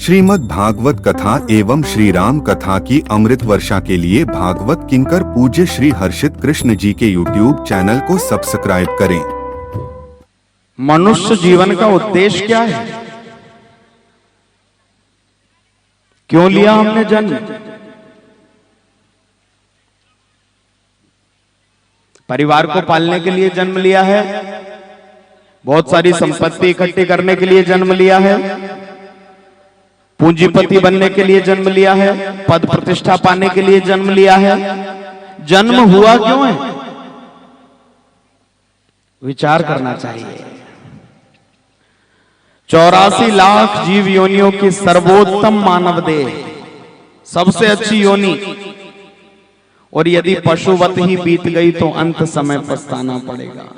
श्रीमद् भागवत कथा एवं श्री राम कथा की अमृत वर्षा के लिए भागवत किंकर पूज्य श्री हर्षित कृष्ण जी के YouTube चैनल को सब्सक्राइब करें। मनुष्य जीवन का उद्देश्य क्या है? क्यों लिया हमने जन्म? परिवार को पालने के लिए जन्म लिया है, बहुत सारी संपत्ति इकट्ठी करने के लिए जन्म लिया है, पूंजीपति बनने के लिए जन्म लिया है, पद प्रतिष्ठा पाने के लिए जन्म लिया है। जन्म हुआ क्यों है? विचार करना चाहिए। 84 लाख जीव योनियों की सर्वोत्तम मानव देह, सबसे अच्छी योनि, और यदि पशुवत ही बीत गई तो अंत समय पछताना पड़ेगा।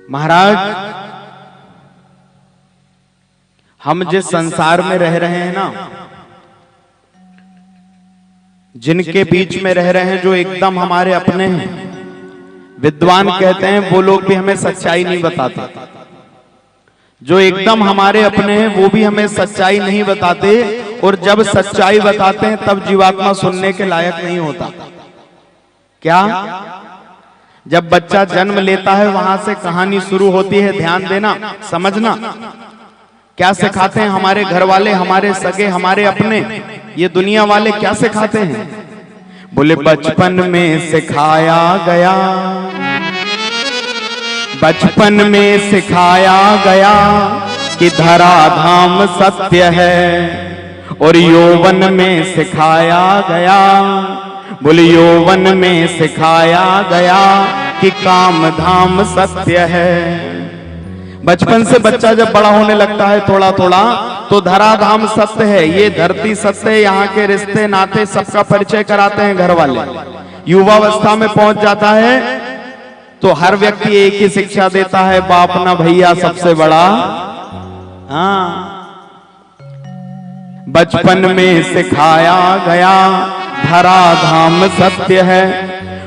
महाराज, हम जिस संसार में रह रहे हैं ना, जिनके बीच में रह रहे हैं, जो एकदम हमारे अपने हैं, विद्वान कहते हैं वो लोग भी हमें सच्चाई नहीं बताते। जो एकदम हमारे अपने हैं वो भी हमें सच्चाई नहीं बताते, और जब सच्चाई बताते हैं तब जीवात्मा सुनने के लायक नहीं होता। क्या? जब बच्चा जन्म लेता है वहां से कहानी शुरू होती है। ध्यान देना, समझना। क्या सिखाते हैं हमारे घर वाले, हमारे सगे, हमारे अपने, ये दुनिया वाले क्या सिखाते हैं? बोले बचपन में सिखाया गया, बचपन में सिखाया गया कि धराधाम सत्य है, और यौवन में सिखाया गया, बोले यौवन में सिखाया गया कि काम धाम सत्य है। बचपन से बच्चा जब बड़ा होने लगता है थोड़ा थोड़ा, तो धराधाम सत्य है, ये धरती सत्य है, यहाँ के रिश्ते नाते सबका परिचय कराते हैं घर वाले। युवावस्था में पहुंच जाता है तो हर व्यक्ति एक ही शिक्षा देता है, बाप ना भैया सबसे बड़ा। हाँ, बचपन में सिखाया गया धराधाम सत्य है,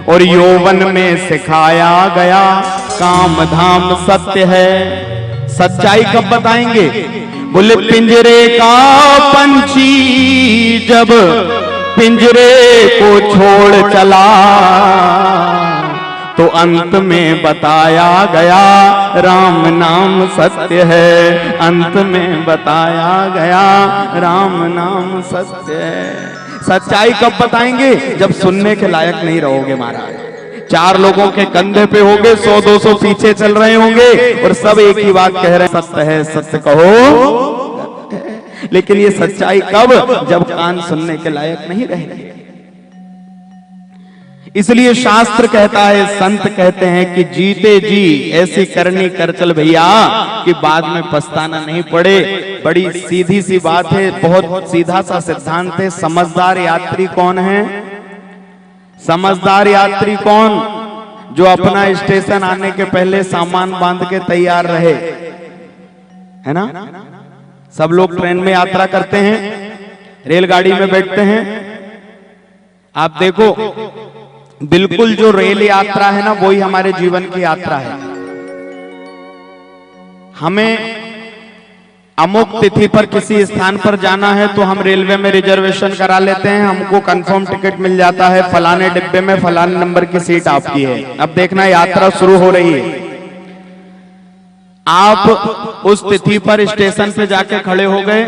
और यौवन में सिखाया गया काम धाम सत्य है। सच्चाई कब बताएंगे? बोले पिंजरे का पंछी जब पिंजरे को छोड़ चला, तो अंत में बताया गया राम नाम सत्य है। अंत में बताया गया राम नाम सत्य है। सच्चाई कब बताएंगे? जब सुनने के लायक नहीं रहोगे महाराज। 4 लोगों के कंधे पे होगे, 100-200 पीछे चल रहे होंगे, और सब एक ही बात कह रहे हैं, सत्य है, सत्य कहो। लेकिन ये सच्चाई कब? जब कान सुनने के लायक नहीं रहेंगे। इसलिए शास्त्र कहता है, संत कहते हैं कि जीते जी ऐसी करनी कर चल भैया कि बाद में पछताना नहीं पड़े। बड़ी सीधी सी बात है, बहुत सीधा सा सिद्धांत है। समझदार यात्री कौन है? समझदार यात्री कौन? जो अपना स्टेशन आने के पहले सामान बांध के तैयार रहे, है ना? सब लोग ट्रेन में यात्रा करते हैं, रेलगाड़ी में बैठते हैं। आप देखो, बिल्कुल जो रेल यात्रा है ना, वही हमारे जीवन की यात्रा है। हमें अमुक तिथि पर किसी स्थान पर जाना है तो हम रेलवे में रिजर्वेशन करा लेते हैं, हमको कंफर्म टिकट मिल जाता है, फलाने डिब्बे में फलाने नंबर की सीट आपकी है। अब देखना, यात्रा शुरू हो रही है। आप उस तिथि पर स्टेशन पे जाके खड़े हो गए,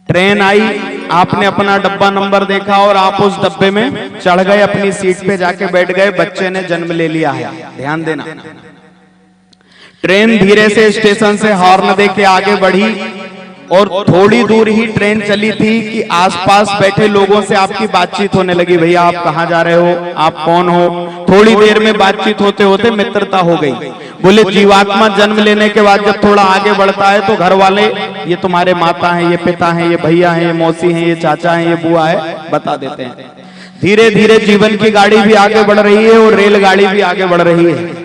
ट्रेन आई, आपने अपना डब्बा नंबर देखा और आप उस डब्बे में चढ़ गए, अपनी सीट पे जाके बैठ गए। बच्चे ने जन्म ले लिया है। ध्यान देना, ट्रेन धीरे से स्टेशन से हॉर्न देके आगे बढ़ी, और थोड़ी दूर ही ट्रेन चली थी कि आसपास बैठे लोगों से आपकी बातचीत होने लगी। भैया आप कहाँ जा रहे हो, आप कौन हो? थोड़ी देर में बातचीत होते होते मित्रता हो गई। बोले जीवात्मा जन्म लेने के बाद जब थोड़ा आगे बढ़ता है तो घर वाले, ये तुम्हारे माता हैं, ये पिता हैं, ये भैया हैं, ये मौसी हैं, ये चाचा हैं, ये बुआ है, बता देते हैं। धीरे धीरे जीवन की गाड़ी भी आगे बढ़ रही है और रेलगाड़ी भी आगे बढ़ रही है।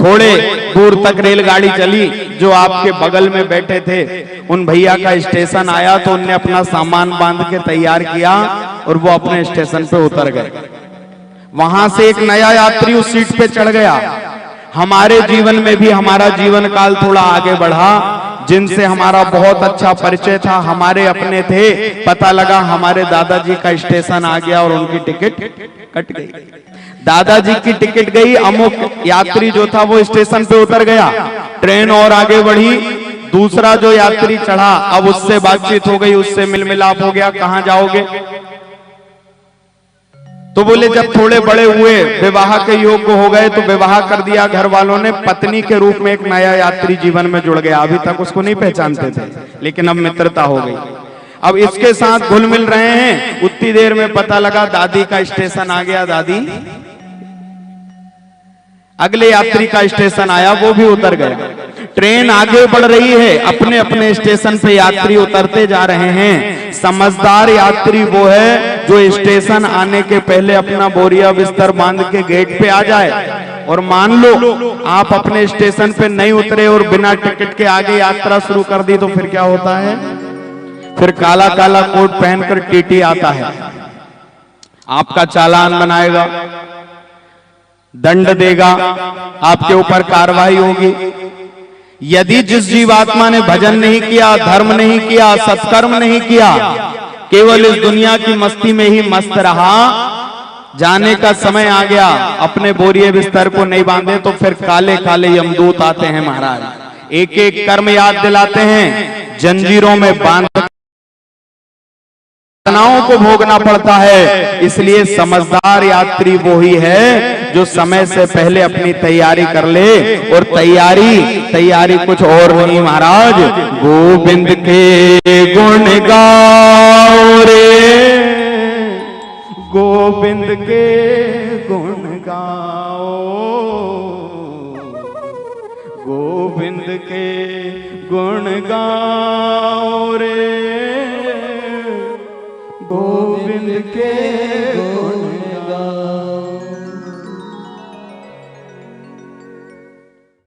थोड़े दूर तक रेलगाड़ी चली, जो आपके बगल में बैठे थे उन भैया का स्टेशन आया तो उनने अपना सामान बांध के तैयार किया और वो अपने स्टेशन पे उतर गए। वहां से एक नया यात्री उस सीट पे चढ़ गया। हमारे जीवन में भी हमारा जीवन काल थोड़ा आगे बढ़ा, जिनसे हमारा बहुत अच्छा परिचय था, हमारे अपने थे, पता लगा हमारे दादाजी का स्टेशन आ गया और उनकी टिकट कट गई। दादाजी की टिकट गई, अमुक यात्री जो था वो स्टेशन पे उतर गया, ट्रेन और आगे बढ़ी, दूसरा जो यात्री चढ़ा, अब उससे बातचीत हो गई, उससे मिल मिलाप हो गया, कहां जाओगे? तो बोले जब थोड़े बड़े हुए, विवाह के योग्य हो गए तो विवाह कर दिया घर वालों ने, पत्नी के रूप में एक नया यात्री जीवन में जुड़ गया। अभी तक उसको नहीं पहचानते थे, लेकिन अब मित्रता हो गई। अब इसके साथ घुल मिल रहे हैं, उतनी देर में पता लगा दादी का स्टेशन आ गया। दादी, अगले यात्री का स्टेशन आया, वो भी उतर गया। ट्रेन आगे बढ़ रही है, अपने अपने स्टेशन पे यात्री उतरते जा रहे हैं। समझदार यात्री वो है जो स्टेशन आने के पहले अपना बोरिया बिस्तर बांध के गेट पे आ जाए। और मान लो आप अपने स्टेशन पे नहीं उतरे और बिना टिकट के आगे यात्रा शुरू कर दी, तो फिर क्या होता है? फिर काला काला कोट पहनकर टीटी आता है, आपका चालान बनाएगा, दंड देगा, आपके ऊपर कार्रवाई होगी। यदि जिस जीवात्मा ने भजन नहीं किया, धर्म नहीं किया, सत्कर्म नहीं किया, केवल इस दुनिया की मस्ती में ही मस्त रहा, जाने का समय आ गया, अपने बोरिए बिस्तर को नहीं बांधे, तो फिर काले काले यमदूत आते हैं महाराज, एक एक कर्म याद दिलाते हैं, जंजीरों में बांध तनावों को भोगना पड़ता है। इसलिए समझदार यात्री वो ही है जो समय से पहले अपनी तैयारी कर ले। और तैयारी कुछ और नहीं महाराज, गोविंद के गुण गाओ रे, गोविंद के गुण गाओ, गोविंद के गुण गाओ रे, गोविंद के